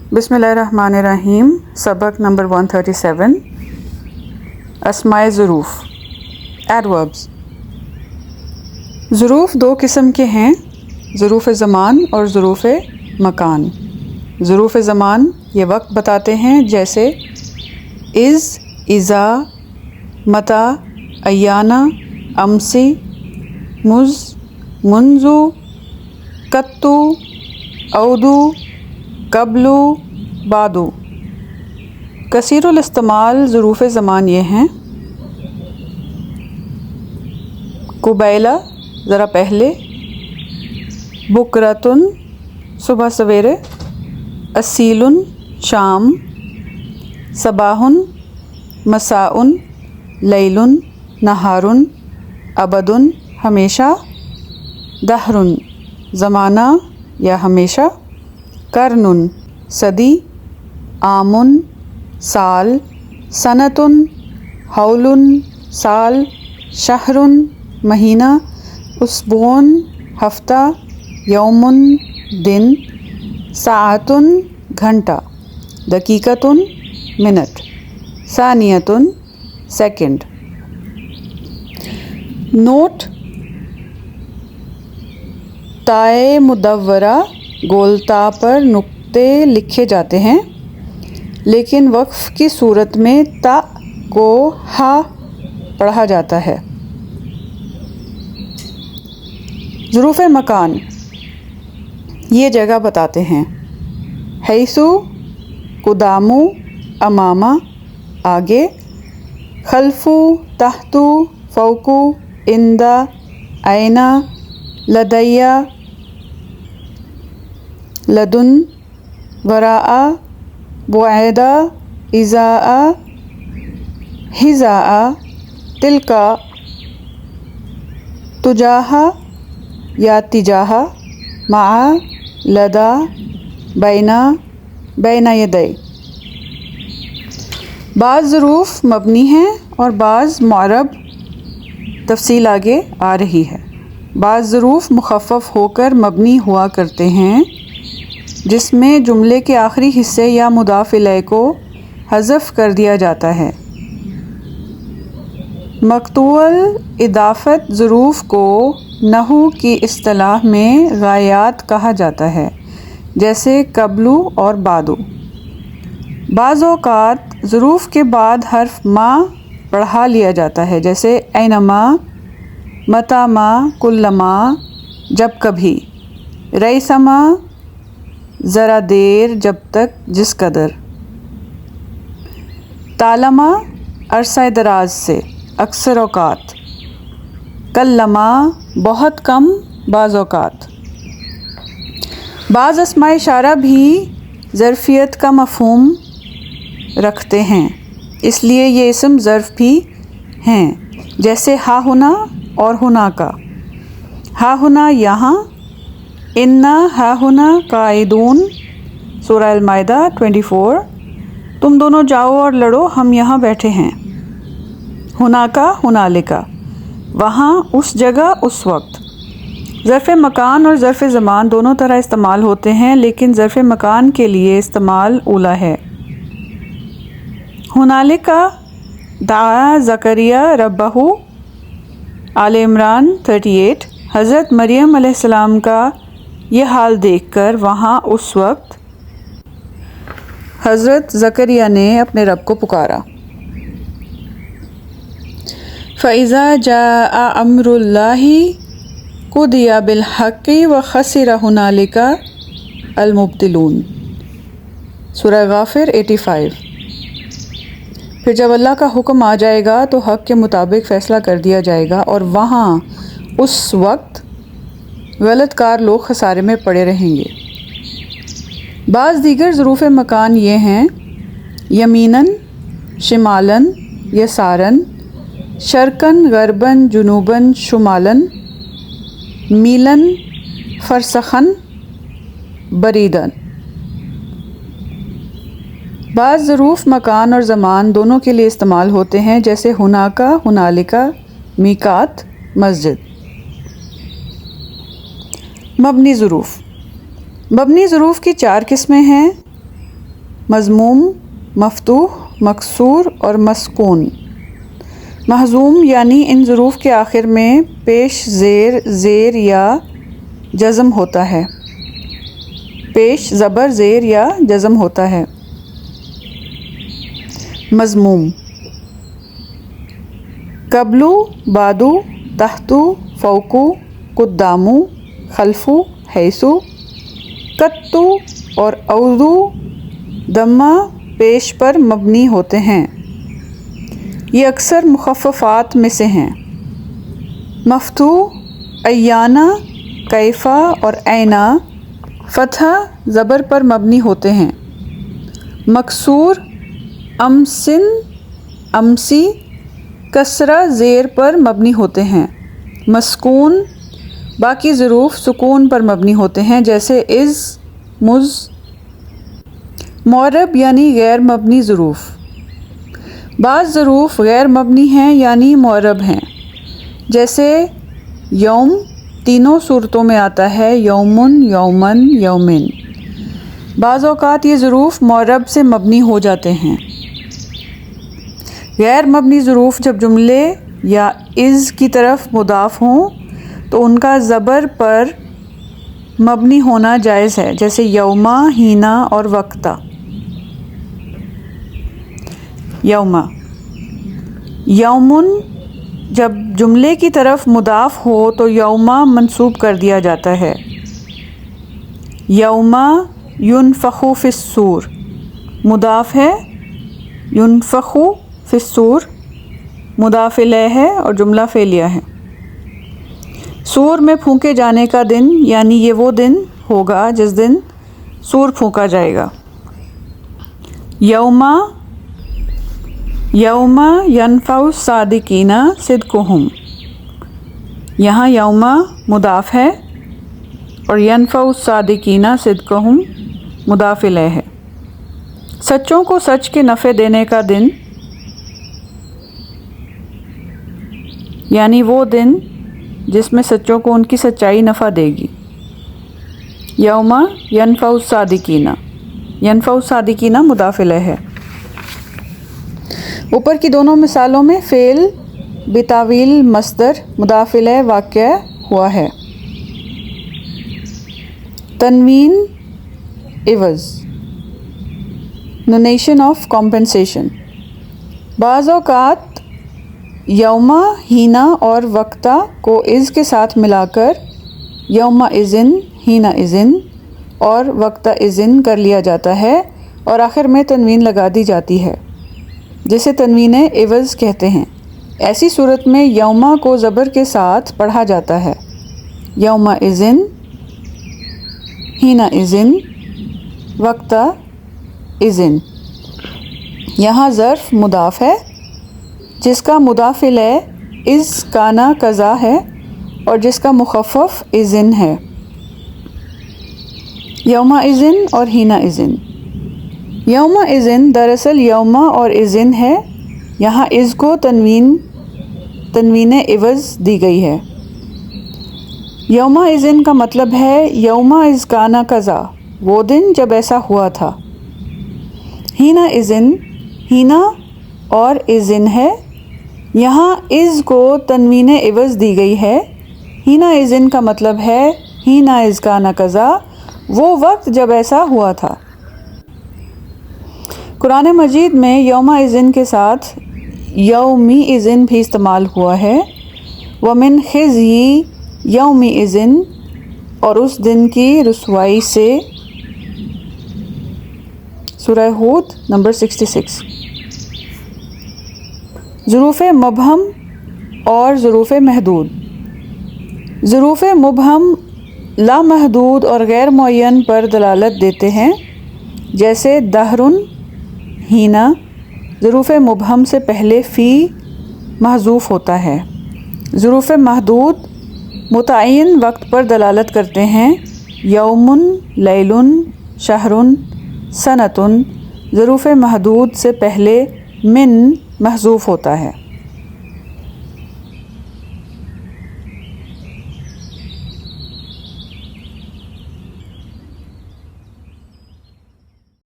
बिस्मिल्लाहिर्रहमानिर्रहीम। सबक number 137, अस्माए ज़ुरूफ़, adverbs. ज़ुरूफ़ दो किस्म के हैं, ज़ुरूफ़ ज़मान और ज़ुरूफ़ मकान। ज़ुरूफ़ ज़मान ये वक्त बताते हैं, जैसे इज़, इज़ा, मता, अय्याना, अमसी, मुज़, मुंज़ु, कत्तु, औदु, कबलु, बादु। कसीरुल इस्तेमाल ज़ुरूफ़ ज़मान ये हैं: कुबैला ज़रा पहले, बुकरतुन सुबह सवेरे, असीलुन शाम, सबाहुन मसाउन, लैलुन नहारुन, अबदुन हमेशा, दहरुन ज़माना या हमेशा, करनुन सदी, आमुन साल, सनतुन हौलुन साल, शहरुन महीना, उसबुन हफ्ता, यौमुन दिन, साअतुन घंटा, दकीकतुन मिनट, सानियतुन सेकंड। नोट: ताए मुदव्वरा गोलता पर नुक्ते लिखे जाते हैं, लेकिन वक्फ की सूरत में ता को हा पढ़ा जाता है। ज़ुरूफ़ मकान ये जगह बताते हैं: हैसु कुदामु अमामा आगे, खल्फु तहतु फ़ौकु इंदा, ऐना लदैया लदुन, वराआ बुऐदा, इज़ाआ हिज़ाआ, तिलका तुजाहा या तिजाहा, माआ लदा, बैना बैना यदै। बाज़ ज़ुरूफ़ मबनी हैं और बाज़ मुअर्रब, तफ़सील आगे आ रही है। बाज़ ज़ुरूफ़ मुख़फ़फ़ होकर मबनी हुआ करते हैं, जिसमें जुमले के आखिरी हिस्से या मुदाफ़ इलैह को हज़फ कर दिया जाता है। मक़तूअल इदाफ़त ज़ुरूफ़ को नहू की इस्तिलाह में गायात कहा जाता है, जैसे कबलु और बादु। बाज़ औक़ात ज़ुरूफ़ के बाद हर्फ मा बढ़ा लिया जाता है, जैसे ऐनमा, मतामा, कुल्लमा जब कभी, रईसमा ज़रा देर जब तक जिस कदर, तालमा अरसा दराज से अक्सर औक़ात, कल्लमा बहुत कम बाज़ औक़ात। बाज़ अस्माए इशारा भी ज़र्फ़ियत का मफ़हूम रखते हैं, इसलिए ये इसम ज़र्फ़ भी हैं, जैसे हा हुना और हुना का। हा हुना यहाँ, इन्ना हा हुना काइदून सूरह अल-माइदा 24, तुम दोनों जाओ और लड़ो, हम यहाँ बैठे हैं। हुनाका हुनालिका, वहाँ उस जगह उस वक्त। ज़र्फ़ मकान और ज़र्फ़ ज़मान दोनों तरह इस्तेमाल होते हैं, लेकिन ज़र्फ़ मकान के लिए इस्तेमाल ऊला है। हुनालिका दाआ ज़करिया रब्बहू, आले इमरान 38। हज़रत मरियम अलैहिस्सलाम का ये हाल देखकर वहाँ उस वक्त हज़रत ज़करिया ने अपने रब को पुकारा। फ़इज़ा जाअ अम्रुल्लाहि कुदिया बिलहक़्क़ि व ख़सिर हुनालिका अल-मुब्तिलून सूरह गाफ़िर 85। फिर जब अल्लाह का हुक्म आ जाएगा तो हक़ के मुताबिक फ़ैसला कर दिया जाएगा, और वहाँ उस वक्त गलतकार लोग खसारे में पड़े रहेंगे। बाज़ दीगर ज़ुरूफ़ मकान ये हैं: यमीनन शिमालन यसारन, शर्कन गरबन जुनूबन शुमालन, मीलन फ़रसखन बरीदन। बाज़ ज़ुरूफ़ मकान और ज़मान दोनों के लिए इस्तेमाल होते हैं, जैसे हुनाका हुनालिका, मीकात मस्जिद। मबनी ज़ुरूफ़। मबनी ज़ुरूफ़ की 4 किस्में हैं: مضموم، مفتوح، مکسور اور مسکون۔ محزوم یعنی ان ظروف کے آخر میں پیش زیر یا جزم ہوتا ہے، پیش زبر زیر یا جزم ہوتا ہے۔ مضموم، قبلو، بعدو، تحتو، فوقو، قدامو، خلفو، حیثو، قطو اور اودو ضمہ پیش پر مبنی ہوتے ہیں۔ یہ اکثر مخففات میں سے ہیں۔ مفتوح ایانا، کیفا اور اینا فتحہ زبر پر مبنی ہوتے ہیں۔ مکسور امسن، امسی کسرہ زیر پر مبنی ہوتے ہیں۔ مسکون باقی ظروف سکون پر مبنی ہوتے ہیں جیسے از، مز۔ معرب یعنی غیر مبنی ظروف، بعض ظروف غیر مبنی ہیں یعنی معرب ہیں، جیسے یوم تینوں صورتوں میں آتا ہے، یومن، یومن، یومن۔ بعض اوقات یہ ظروف معرب سے مبنی ہو جاتے ہیں۔ غیر مبنی ظروف جب جملے یا از کی طرف مضاف ہوں تو ان کا زبر پر مبنی ہونا جائز ہے، جیسے یوما، ہینا اور وقتا۔ یوما، یومن جب جملے کی طرف مضاف ہو تو یوما منصوب کر دیا جاتا ہے۔ یوما ینفخ فی الصور مضاف ہے، ینفخ فی الصور مضاف الیہ ہے اور جملہ فعلیہ ہے۔ صور میں پھونکے جانے کا دن یعنی یہ وہ دن ہوگا جس دن صور پھونکا جائے گا۔ یوما، یوما ینفع الصادقین صدقہم، یہاں یوما مضاف ہے اور ینفع الصادقین صدقہم مضاف الیہ ہے۔ سچوں کو سچ کے نفع دینے کا دن یعنی وہ دن جس میں سچوں کو ان کی سچائی نفع دے گی۔ یوما ینفع الصادقین، ینفع الصادقین مضاف الیہ ہے۔ اوپر کی دونوں مثالوں میں فعل بتاویل مصدر مضاف الیہ واقع ہوا ہے۔ تنوین عوض، نونیشن آف کمپنسیشن۔ بعض اوقات یوما، ہینا اور وقتا کو از کے ساتھ ملا کر یوما ازن، ہینا ازن اور وقتا ازن کر لیا جاتا ہے اور آخر میں تنوین لگا دی جاتی ہے، جسے تنوین عوض کہتے ہیں۔ ایسی صورت میں یوما کو زبر کے ساتھ پڑھا جاتا ہے، یوما ازن، ہینا ازن، وقتا ازن۔ یہاں ظرف مضاف ہے جس کا مضاف الیہ از کانا کذا ہے اور جس کا مخفف ازن ہے، یوما ازن اور ہینا ازن۔ یوما ازن دراصل یوما اور ازن ہے، یہاں از کو تنوین عوض دی گئی ہے۔ یوما ازن کا مطلب ہے یوما از کانا کذا، وہ دن جب ایسا ہوا تھا۔ ہینا ازن، ہینا اور ازن ہے، یہاں از کو تنوین عوض دی گئی ہے۔ ہینا ازن کا مطلب ہے ہینا از کانا کذا، وہ وقت جب ایسا ہوا تھا۔ قرآن مجید میں یوم ازن کے ساتھ یومی ازن بھی استعمال ہوا ہے۔ وَمِنْ خِزْيِ یوم ازن، اور اس دن کی رسوائی سے، سورہ ہود نمبر 66۔ ظروف مبہم اور ظروف محدود۔ ظروف مبہم لامحدود اور غیر معین پر دلالت دیتے ہیں، جیسے دہرن، ہینا۔ ظروف مبہم سے پہلے فی محذوف ہوتا ہے۔ ظروف محدود متعین وقت پر دلالت کرتے ہیں، یومن، لیلن، شہرن، سنتن۔ ظروف محدود سے پہلے من محذوف ہوتا ہے۔